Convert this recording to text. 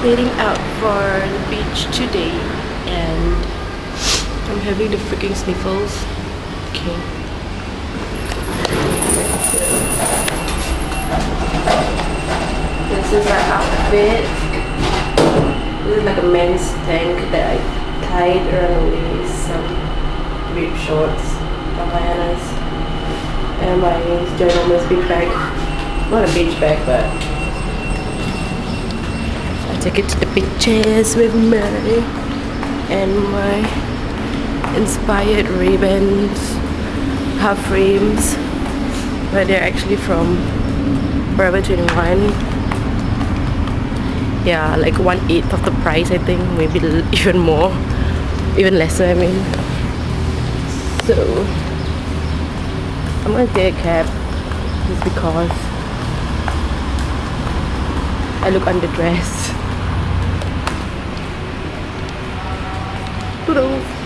Heading out for the beach today, and I'm having the freaking sniffles. Okay. This is my outfit. This is like a men's tank that I tied around the waist, some ripped shorts, Havaianas, and my ginormous beach bag. Not a beach bag, but I take it to the beaches with me, and my inspired Ray-Bans half frames, but they're actually from Forever 21. Yeah, like 1/8 of the price, I think, maybe even more, even lesser, I mean. So I'm gonna take a cab just because I look underdressed. Toodles.